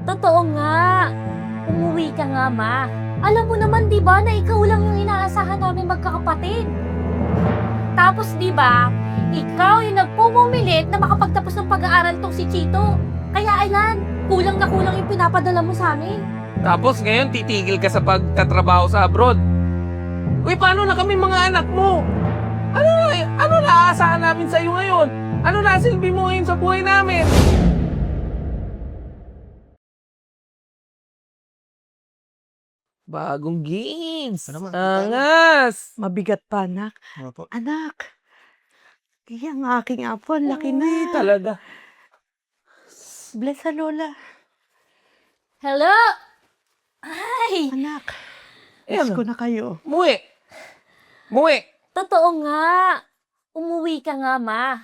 Totoo nga. Umuwi ka nga, Ma. Alam mo naman, di ba, na ikaw lang yung inaasahan namin magkakapatid. Tapos, di ba, ikaw yung nagpupumilit na makapagtapos ng pag-aaral tong si Chito. Kaya ayan, kulang na kulang yung pinapadala mo sa amin. Tapos ngayon titigil ka sa pagtatrabaho sa abroad. Uy, paano na kami mga anak mo? Ano na aasahan namin sa iyo ngayon? Ano na silbi mo ngayon sa buhay namin? Bagong games. Ano naman? Angas. Mabigat pa, anak. Ano po? Anak, ang aking apo, ang laki na. Uy, talaga. Bless sa lola. Hello? Ay, Anak, Ayan. miss ko na kayo. Muwi. Muwi. totoo nga. Umuwi ka nga, Ma.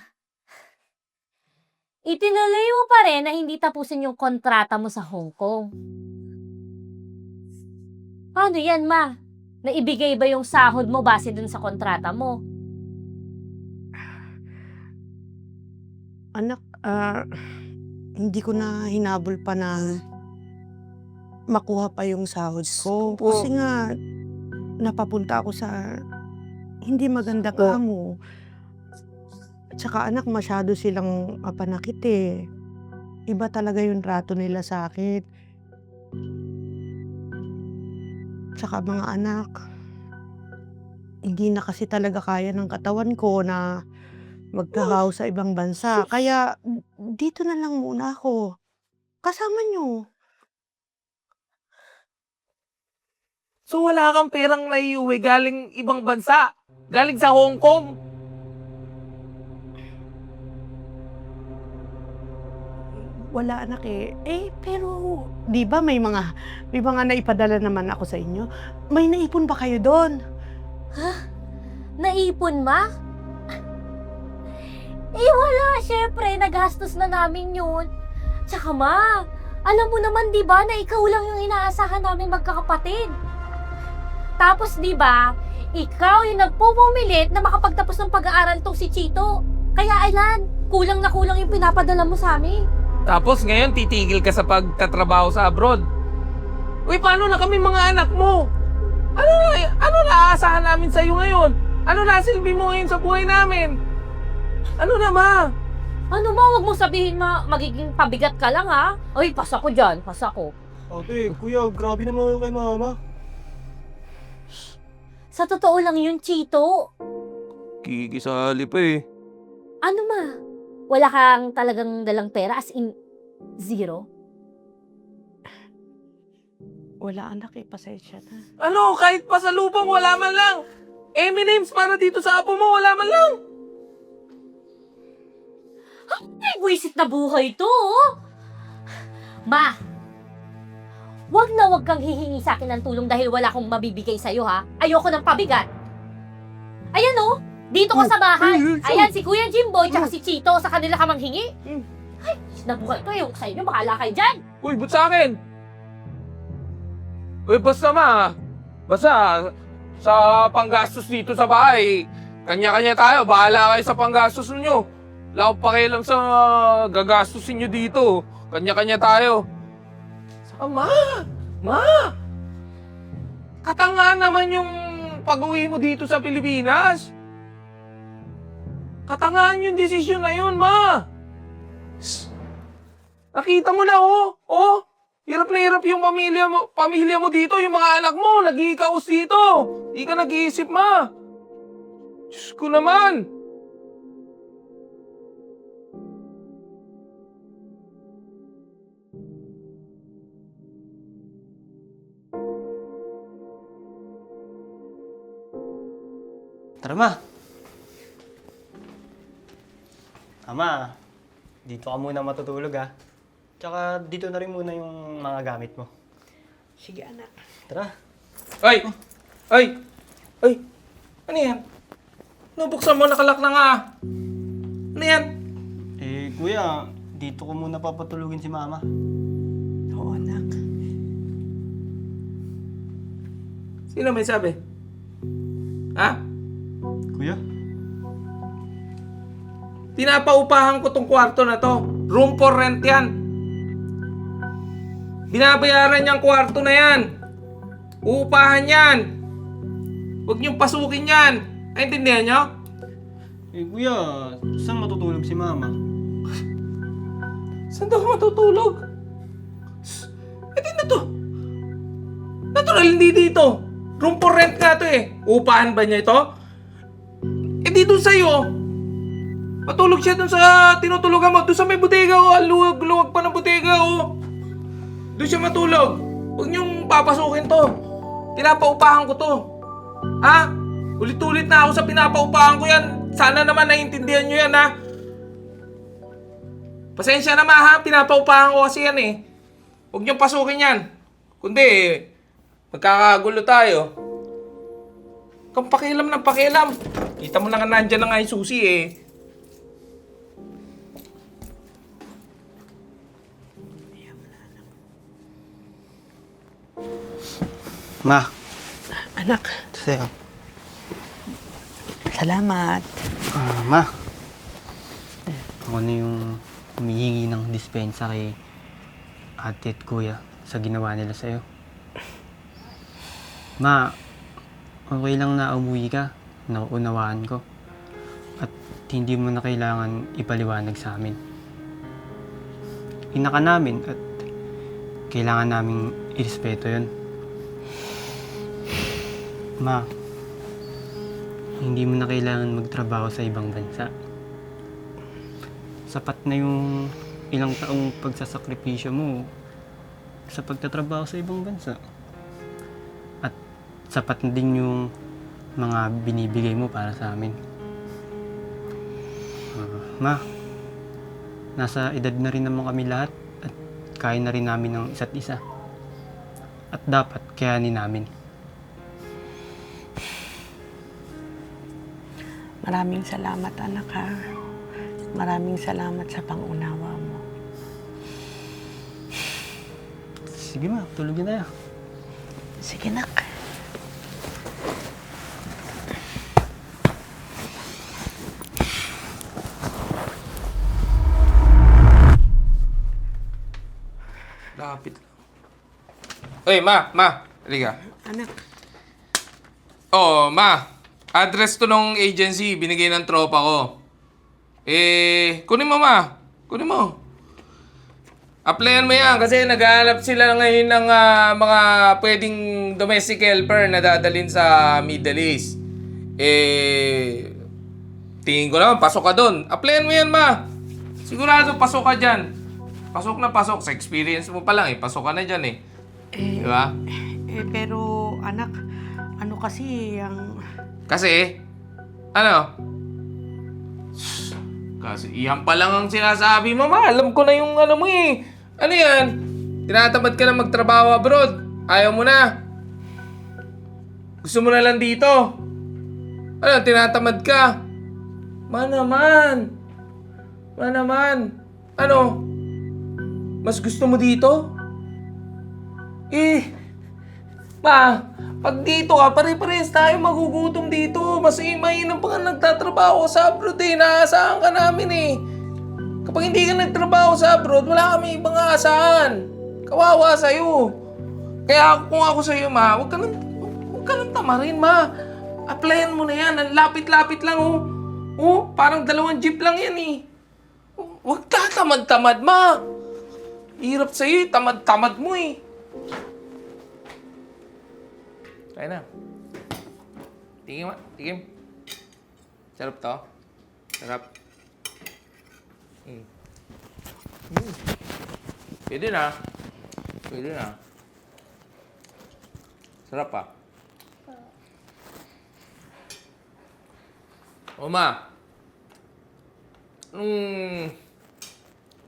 Itinuloy mo pa rin na hindi tapusin yung kontrata mo sa Hong Kong. Paano yan, Ma? Naibigay ba yung sahod mo base dun sa kontrata mo? Anak, hindi ko na hinabol pa na makuha pa yung sahod ko. Opo. Kasi nga, napapunta ako sa hindi magandang amo. Tsaka anak, masyado silang mapanakit eh. Iba talaga yung trato nila sa akin. Tsaka mga anak, hindi na kasi talaga kaya ng katawan ko na magtrabaho sa ibang bansa. Kaya dito na lang muna ako. Kasama nyo. So wala kang perang naiuwi galing ibang bansa? Galing sa Hong Kong? Wala anak eh. Pero di ba may mga naipadala naman ako sa inyo? May naipon ba kayo doon? Naipon, Ma? Wala. Syempre, nagastos na namin yun. Tsaka, Ma, alam mo naman, di ba, na ikaw lang yung inaasahan namin magkakapatid. Tapos, di ba, ikaw yung nagpupumilit na makapagtapos ng pag-aaral tong si Chito. Kaya, ayan, kulang na kulang yung pinapadala mo sa amin. Tapos ngayon titigil ka sa pagtatrabaho sa abroad. Uy, paano na kami mga anak mo? Ano na aasahan namin sa iyo ngayon? Ano na silbi mo ngayon sa buhay namin? Ano na, Ma? Ano, Ma, huwag mong sabihin, Ma, magiging pabigat ka lang, ha? Uy, pasa ko dyan, pasa ko. Ate, kuya, grabe naman yung kay mama. Sa totoo lang yun, Chito. Kikisali pa eh. Ano, Ma? Wala kang talagang dalang pera, as in, zero? Wala anak eh, pasensya na. Ano, kahit pasalubong, wala man lang. M&M's para dito sa apo mo, wala man lang. Ay, buwisit na buhay to, oh. Ma, wag na wag kang hihingi sa akin ng tulong dahil wala akong mabibigay sa'yo, ha? Ayoko ng pabigat. Ayan, oh. Dito ka sa bahay. Ayan, si Kuya Jimboy tsaka si Chito, sa kanila ka manghingi. Ay, nabuhay ko yung sa inyo, bahala kayo dyan. Uy, ba't sa akin? Uy, basta, Ma. Basta, sa panggastos dito sa bahay, kanya-kanya tayo. Bahala kayo sa panggastos nyo. Wala akong pakialam sa gagastusin nyo dito. Kanya-kanya tayo. Saka, Ma! Ma! Katangaan naman yung pag-uwi mo dito sa Pilipinas. Katangaan yung desisyon na yun, Ma! Nakita mo na, oh! Oh! Hirap na hirap yung pamilya mo dito, yung mga anak mo, nag-iikaos dito. Di ka nag-iisip, Ma. Diyos ko naman. Tara, ma. Ama, dito ka muna matutulog, ha. Tsaka dito na rin muna yung mga gamit mo. Sige anak. Tara. Ay! Ay! Ay! Ano yan? Nubuksan mo, nakalak na nga. Ano yan? Kuya, dito ko muna papatulugin si mama. Oo anak. Sino may sabi? Ha? Kuya? Pinapaupahan ko tong kwarto na to. Room for rent yan. Binabayaran niyang kwarto na yan. Uupahan yan. Huwag niyong pasukin yan. Naintindihan niyo? Eh, kuya, saan matutulog si mama? Saan daw matutulog? Hindi na to. Natural, hindi dito. Room for rent nga to eh. Upahan ba niya ito? Eh di doon sa'yo. Matulog siya doon sa tinutulugan mo. Doon sa may butega o. Luwag pa ng butega o. Doon siya matulog. Huwag niyong papasukin to. Pinapaupahan ko to. Ha? Ulit-ulit na ako sa pinapaupahan ko yan. Sana naman naiintindihan niyo yan ha. Pasensya na ha. Pinapaupahan ko kasi yan eh. Huwag niyong pasukin yan. Kundi, magkakagulo tayo. Kung pakialam ng pakialam. Kita mo na nga nandyan na nga yung susi eh. Ma, Anak, sa'yo. salamat. Ma, ako na yung humihingi ng dispensa kay ate at kuya sa ginawa nila sa'yo. Ma, okay lang na umuwi ka. Nauunawaan ko. At hindi mo na kailangan ipaliwanag sa amin. Ina ka namin at kailangan naming irespeto yun. Ma, hindi mo na kailangan magtrabaho sa ibang bansa. Sapat na yung ilang taong pagsasakripisyo mo sa pagtatrabaho sa ibang bansa. At sapat na din yung mga binibigay mo para sa amin. Ma, nasa edad na rin naman kami lahat at kaya na rin namin ng isa't isa. At dapat kayanin namin. Maraming salamat, anak, ha. Maraming salamat sa pangunawa mo. Sige ma, tulog na tayo. Sige, nak. Lapit lang. Uy, ma. Halika. Anak, Oo, ma. Address to nung agency. Binigay ng tropa ko. Kunin mo, ma. Kunin mo. Applyan mo yan kasi naghahanap sila ngayon ng mga pwedeng domestic helper na dadalhin sa Middle East. Tingin ko naman, pasok ka doon. Applyan mo yan, ma. Sigurado, pasok ka dyan. Pasok na pasok. Sa experience mo pa lang, pasok ka na dyan eh. Di ba? pero, anak, ano kasi, Kasi, ano? Kasi iyan pa lang ang sinasabi mo, ma. Alam ko na yung ano mo eh. Ano yan? Tinatamad ka na magtrabaho abroad. Ayaw mo na. Gusto mo na lang dito. Ano, tinatamad ka. Ma naman. Ano? Mas gusto mo dito? Ma, pag dito ka, pare-pares tayo magugutom dito. Mas mainam pa ka nagtatrabaho sa abroad eh. Naasahan ka namin eh. Kapag hindi ka nagtrabaho sa abroad, wala kami ibang aasahan. Kawawa sa'yo. Kaya kung ako sa'yo, ma, huwag ka nang tamarin, ma. Applyan mo na yan. Ang lapit-lapit lang, oh. Oh, parang 2 jeep lang yan eh. Huwag ka tamad-tamad, ma. Hirap sa'yo eh. Tamad-tamad mo eh. Kaya na. Tingin, ma. Tingin. Sarap to. Sarap. Pwede na. Sarap pa. O ma.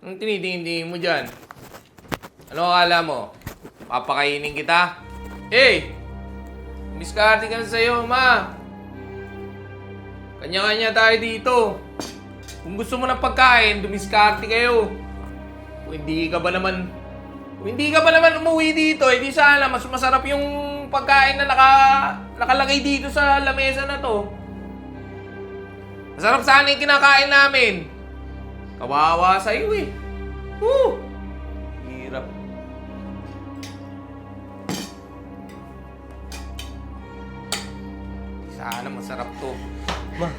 Anong tinitingin mo dyan? Ano akala mo? Papakainin kita? Miskarte ka na sa'yo, ma. Kanya-kanya tayo dito. Kung gusto mo ng pagkain, dumiskarte kayo. Kung hindi ka ba naman umuwi dito, di sana mas masarap yung pagkain na nakalagay dito sa lamesa na to. Masarap sana yung kinakain namin. Kawawa sa'yo eh. Hirap. Sana masarap to. Ma,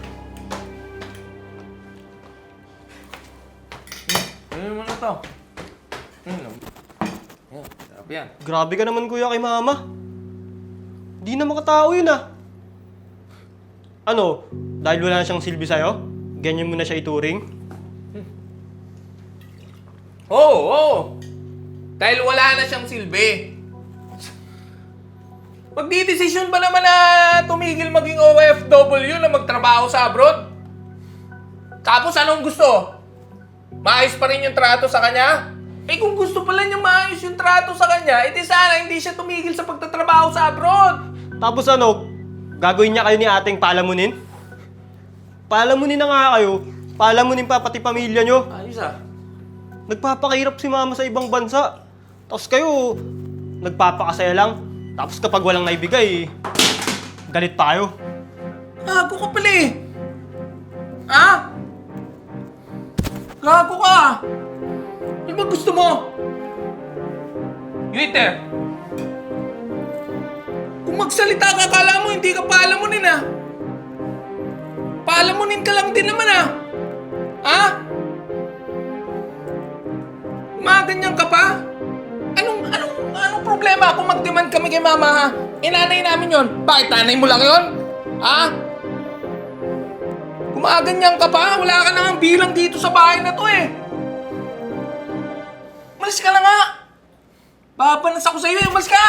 Ano mo na to? Yan, sarap yan. grabe ka naman kuya kay mama. Di na makatao yun ah. Ano, dahil wala na siyang silbi sa'yo? Ganyan mo na siya ituring? Oo. Dahil wala na siyang silbi. Magdidesisyon ba naman na tumigil maging OFW na magtrabaho sa abroad? Tapos anong gusto? Maayos pa rin yung trato sa kanya? Eh kung gusto pala niya maayos yung trato sa kanya, edi sana hindi siya tumigil sa pagtatrabaho sa abroad. Tapos ano, gagawin niya kayo ni ating palamunin? Palamunin na nga kayo. Palamunin pa pati pamilya nyo. Ayos ah. Nagpapakahirap si mama sa ibang bansa. Tapos kayo, nagpapakasaya lang. Tapos kapag walang naibigay, galit pa kayo. Gago ka pala eh. Ha? Gago ka. Ano ba gusto mo? Waiter. Kung magsalita ka, kala mo hindi ka paalamunin ah. Paalamunin ka lang din naman ah. Ha? Maganyan ka pa? Anong problema kung mag-demand kami kay mama ha? Eh nanay namin yon. Bakit nanay mo lang yon? Ha? Kumaganyan ka pa? Wala ka nang bilang dito sa bahay na to eh. Umalis ka na nga. Papanas ako sa'yo eh. Umalis ka.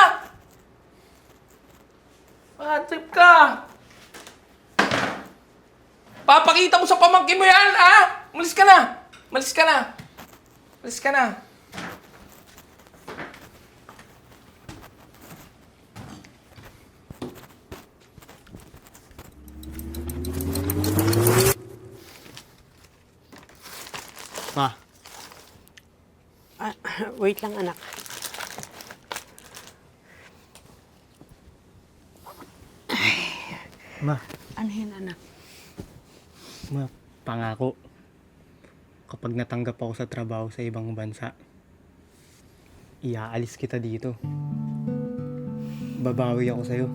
Bad trip ka. Papakita mo sa pamangkin mo yan, ha? Umalis ka na. Umalis ka na. Umalis ka na. Ma, Wait lang, anak. ma, Ano yun, anak? ma, pangako. Kapag natanggap ako sa trabaho sa ibang bansa, iaalis kita dito. Babawi ako sa'yo.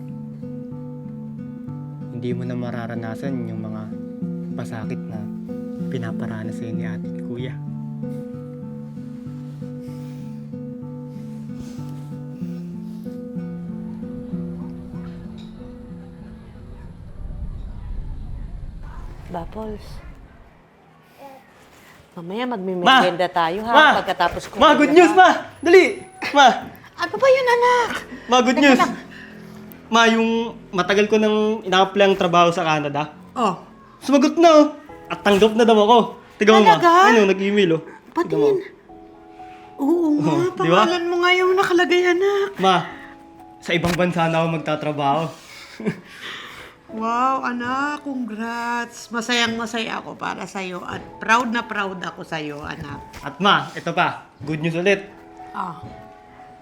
Hindi mo na mararanasan yung mga pasakit na pinaparanas sa'yo ni ate at kuya. Bapols. Mamaya magmimerienda tayo, ha? Ma! Pagkatapos ko. Ma, good news, ma! Dali! Ma! Ano ba yun, anak? Ma, good news! Ma, yung matagal ko nang ina-apply ang trabaho sa Canada, Oh, sumagot na oh! At tanggap na daw ako. Tiga mo, ma. Talaga? Ano, nag-email oh. Tiga mo. patingin. Oo nga, di ba? pangalan mo nga yung nakalagay, anak. Ma, sa ibang bansa na ako magtatrabaho. Wow, anak, congrats. Masayang-masaya ako para sa'yo at proud na proud ako sa'yo, anak. At ma, ito pa, good news ulit. Ah,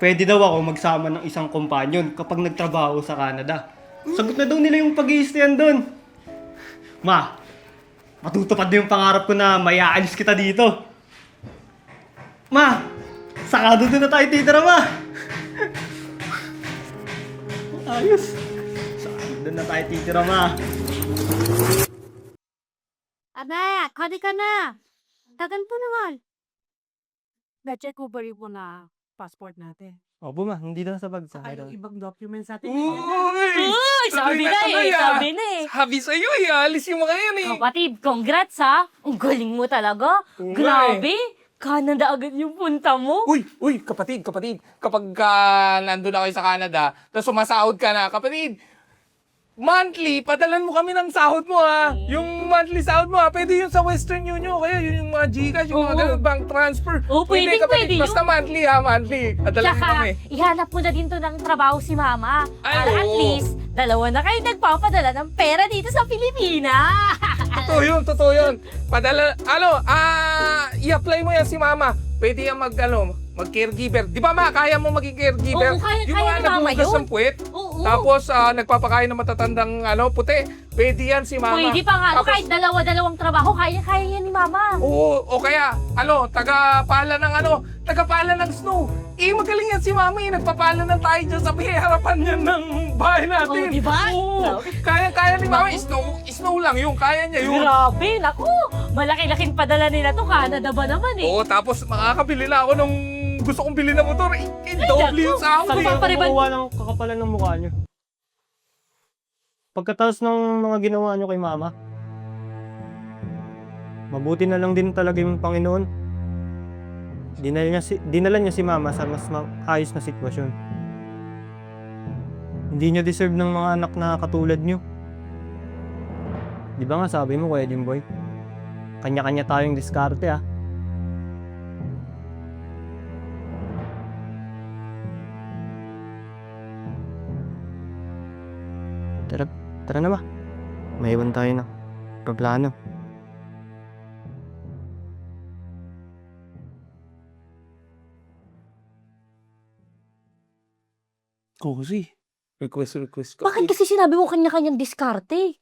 Pwede daw ako magsama ng isang kompanyon kapag nagtrabaho sa Canada. Sagot na daw nila yung pag-i-stayan doon. Ma, matutupad na yung pangarap ko na mayaalis kita dito. Ma, saka doon na tayo titira, ma. Ayos. Saka doon na tayo titira, ma. Anak, hadi ka na. Tagal po naman. Na-check ko ba rin po na passport natin? Opo, ma. Hindi daw sa bag. Sa ay, yung ibang documents natin. Uy! Sabi na eh, sabi na eh. Sabi sa'yo eh, alis yung mga yan eh. Kapatid, congrats ha. Ang galing mo talaga. Oo nga Grabe. Canada agad yung punta mo. Uy, kapatid. Kapag nandun na kayo sa Canada, tapos sumasahod ka na, kapatid, monthly, padalan mo kami ng sahod mo ha. Yung monthly sahod mo ha, pwede yun sa Western Union, kaya yun yung mga Gcash, yung mga Oo. ganun, bank transfer. Oo, pwede kapatid, yun. basta monthly ha, monthly. Padalan mo Tsaka, kami. ihanap mo na din to ng trabaho si Mama. Ay, Para at oo. least, dalawa na kayo nagpapadala ng pera dito sa Pilipinas. Totoo yun. Padala, i-apply mo yan si Mama. Pwede yan mag-caregiver. Di ba ma, kaya mo maging caregiver? Oo, kaya Yung ni mga Mama naghuhugas yun. ng puwet. Oo. Tapos nagpapakain ng matatandang puti. Pwede yan si mama. Pwede pa nga. Tapos- Kahit dalawa-dalawang trabaho, kaya yan ni mama. Oo, o kaya, tagapala ng snow. Magaling yan si mama nagpapala ng tayo dyan sa harapan niyan ng bahay natin. Oh, di ba? Oo, kaya ni mama, snow lang yung kaya niya yun. Grabe, naku. Malaki-laking padala nila to. Canada ba naman eh? Oo, tapos makakabili na ako ng gusto kong bili na motor. Doble yung sahod Sabi eh. pa- Pariban- Kumuha ng kakapalan ng mukha niyo. Pagkatapos ng mga ginawa niyo kay mama, mabuti na lang din talaga yung Panginoon. Dinala niya si mama sa mas maayos na sitwasyon. Hindi niya deserve ng mga anak na katulad niyo. Di ba nga sabi mo, Kuya Jimboy? Kanya-kanya tayong diskarte ah. Tara na ba? Maiwan tayo na. Paplano. Kasi, request ka. Bakit kasi sinabi mo kanya-kanyang diskarte?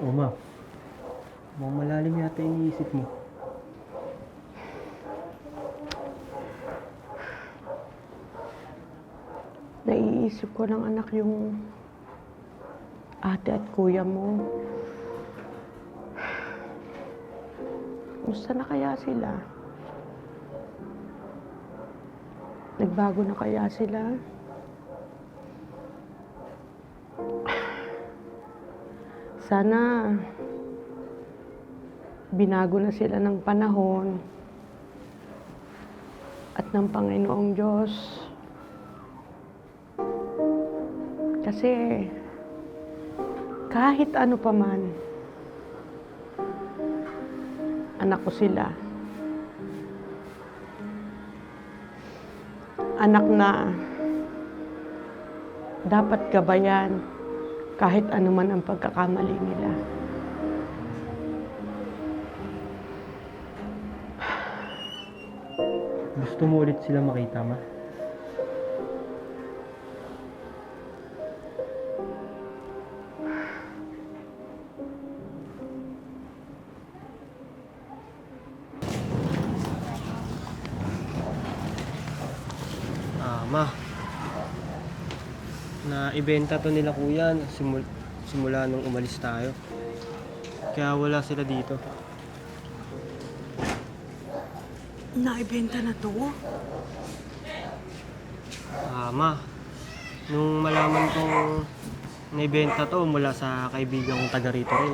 Oo ma. Mukhang malalim yata iniisip mo. Naiisip ko ng anak yung ate at kuya mo. Musta na kaya sila? Nagbago na kaya sila? Sana binago na sila ng panahon at ng Panginoong Diyos. Kasi kahit ano pa man, anak ko sila. Anak na dapat gabayan kahit ano man ang pagkakamali nila. Gusto mo ulit sila makita, ma? Ma. Na-ibenta to nila kuya simula nung umalis tayo. Kaya wala sila dito. Naibenta na to? Ma. Nung malaman kong naibenta to mula sa kaibigan kong taga rito rin,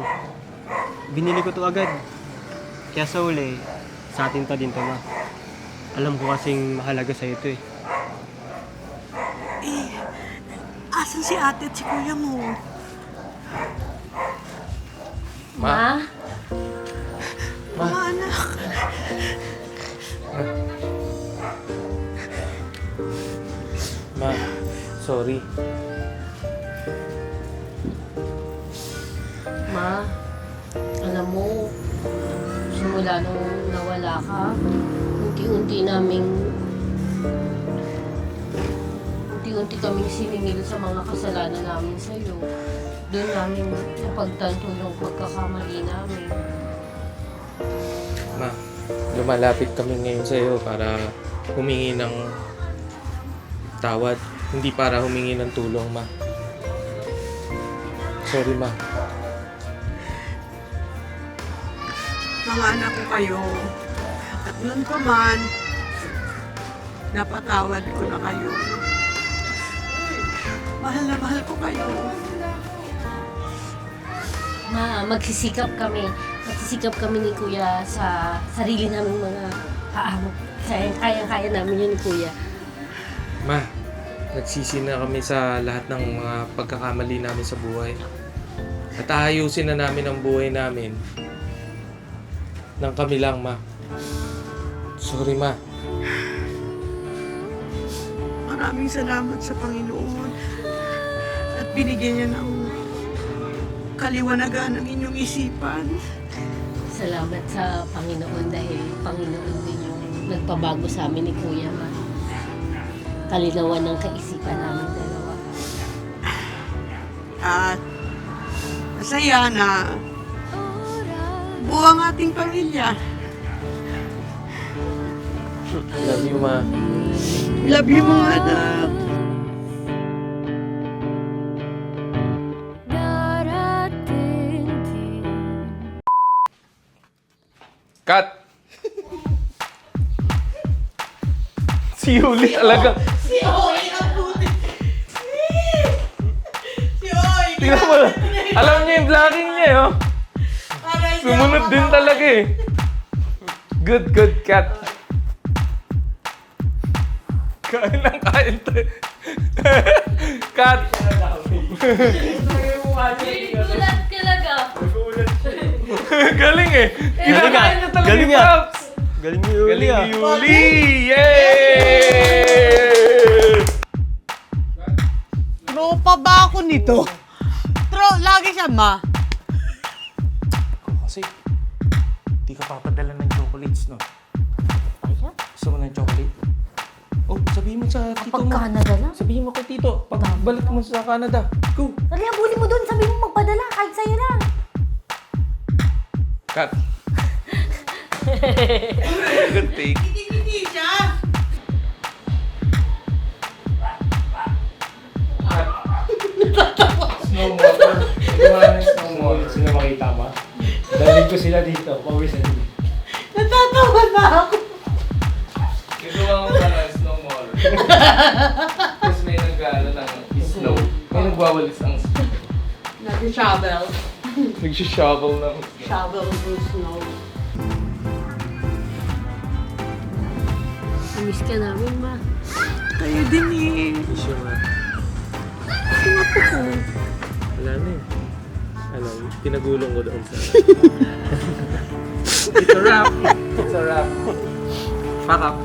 binili ko to agad. Kaya sa uli, sa atin to din to, ma. Alam ko kasing mahalaga sa ito eh. Asan si ate at si kuya mo? Ma? Mga anak. Ma, sorry. Ma, alam mo, simula nung nawala ka, unti-unti kaming siningil sa mga kasalanan namin sa'yo. Doon namin napagtanto yung pagkakamali namin. Ma, lumalapit kami ngayon sa iyo para humingi ng tawad, hindi para humingi ng tulong, ma. Sorry, ma. Mga anak ko kayo. At noon pa man, napatawad ko na kayo. Mahal na mahal ko kayo. Ma, magsisikap kami. Magsisikap kami ni Kuya sa sarili naming mga paamok. Kaya namin yun, Kuya. Ma, nagsisi na kami sa lahat ng mga pagkakamali namin sa buhay. At aayusin na namin ang buhay namin nang kami lang, ma. Sorry, ma. Maraming salamat sa Panginoon. At binigyan niya ng kaliwanagan ang inyong isipan. Salamat sa Panginoon dahil Panginoon din yung nagpabago sa amin ni Kuya, ma. Kalinawan ng kaisipan namin dalawa. At masaya na buo ang ating pamilya. Love you, ma. Love you, mga anak. Cut! Si Yuli talaga. Si Oy ang puti. Si Oy. Tingnan mo. Alam niyo yung vlogging niya, oh. Sumunod din talaga eh. Good, good cat. Kain lang kain to. Cat. Gulat talaga. Galing eh. Kinakain niya talaga Galing yung nga. Paps. Galing ni Yuli Galing ah. ni Yuli. Yay! Tropa ba ako nito? Lagi siya, ma. Kasi, di ka papadala ng chocolates, no? Gusto mo ng chocolate? Oh, sabihin mo sa tito Kapag mo. Canada lang. Sabihin mo kay tito, pagbalik mo sa Canada. Go! Dali, habulin mo doon. Sabi mo magpadala kahit sa'yo lang. Cut. Good take. Hindi siya. Snow motor. Snow motor. Sino makita ba? Dalig ko sila dito. Pawisan dito. Natatawa na ako. Ito lang ang pala, snow mall. Tapos may nag-ano ng snow. May nagwawalis ang snow. Nag-shovel. Nag-shovel ng Shovel ng snow. Miss ka namin, ma. Kayo din eh. Issue nga. Wala na eh. Ano, pinagulong ko doon sa... It's a wrap. It's a wrap. Pack up.